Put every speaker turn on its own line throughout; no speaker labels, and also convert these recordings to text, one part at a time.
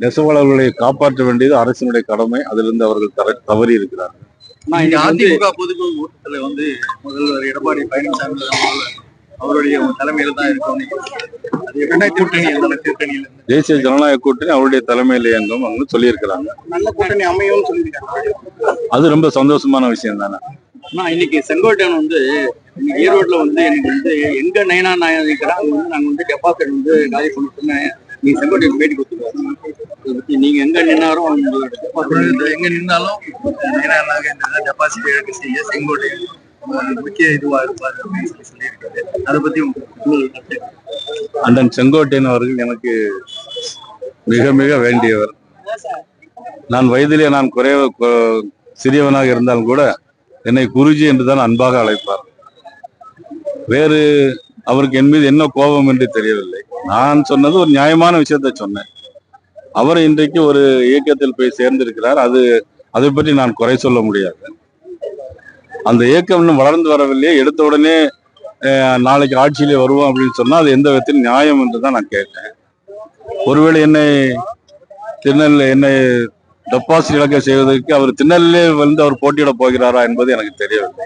நெசவாளர்களை காப்பாற்ற வேண்டியது அரசினுடைய கடமை. அதிலிருந்து அவர்கள் தவறி இருக்கிறார்கள்.
அதிமுக பொதுக்குழு கூட்டத்துல முதல்வர் எடப்பாடி பழனிசாமி அவருடைய தலைமையில தான் இருக்கும்.
தேசிய ஜனநாயக கூட்டணி அவருடைய தலைமையில் இயங்கும் அவங்க சொல்லியிருக்கிறாங்க.
நல்ல கூட்டணி அமையும் சொல்லியிருக்காங்க.
அது ரொம்ப சந்தோஷமான விஷயம் தானே.
இன்னைக்கு செங்கோட்டையன் ஈரோட்ல எனக்கு எங்க நயனா நாயகராக நாங்க டெபாசிட் காலி பண்ணிட்டோம்னு நீங்க செங்கோட்டையன் பேட்டி கொடுத்துருவாங்க. அதை பத்தி நீங்க எங்க நின்னாலும் எங்க நின்னாலும் நயனா நாகேந்திரன் டெபாசிட் எடுக்க செய்ய செங்கோட்டையன் முக்கிய இதுவா இருப்பாரு அப்படின்னு சொல்லியிருக்காரு. அதை பத்தி
அண்ணன் செங்கோட்டையன் அவர்கள் எனக்கு மிக மிக வேண்டியவர். நான் வயதிலே நான் சிறியவனாக இருந்தாலும் கூட என்னை குருஜி என்றுதான் அன்பாக அழைப்பார். வேறு அவருக்கு என் மீது என்ன கோபம் என்று தெரியவில்லை. நான் சொன்னது ஒரு நியாயமான விஷயத்தை சொன்னேன். அவர் இன்றைக்கு ஒரு இயக்கத்தில் போய் சேர்ந்திருக்கிறார். அதை பற்றி நான் குறை சொல்ல முடியாது. அந்த இயக்கம் இன்னும் வளர்ந்து வரவில்லையே, எடுத்த உடனே நாளைக்கு ஆட்சியிலே வருவோம் அப்படின்னு சொன்னா அது எந்த விதத்தில் நியாயம் என்று தான் நான் கேட்டேன். ஒருவேளை என்னை டெபாசிட் இழக்க செய்வதற்கு அவர் திருநெல்வேலியே அவர் போட்டியிட போகிறாரா என்பது எனக்கு தெரியவில்லை.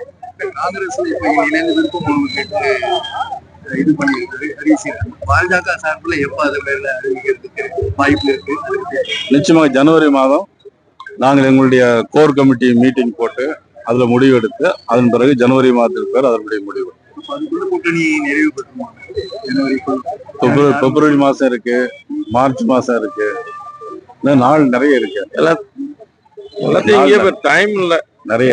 இது பண்ணிருக்கு பாஜக சார்பில் எப்ப அது மேல அறிவிக்கிறதுக்கு வாய்ப்பு இருக்கு?
நிச்சயமாக ஜனவரி மாதம் நாங்கள் எங்களுடைய கோர் கமிட்டி மீட்டிங் போட்டு அதுல முடிவு எடுத்து அதன் பிறகு ஜனவரி மாதத்துக்கு பேர் அதனுடைய முடிவு.
கூட்டணி நிறைவு பெற்றுமா?
பிப்ரவரி மாசம் இருக்கு, மார்ச் மாசம் இருக்கு, நாள் நிறைய இருக்கு.
எல்லாத்தையும் டைம் இல்ல நிறைய.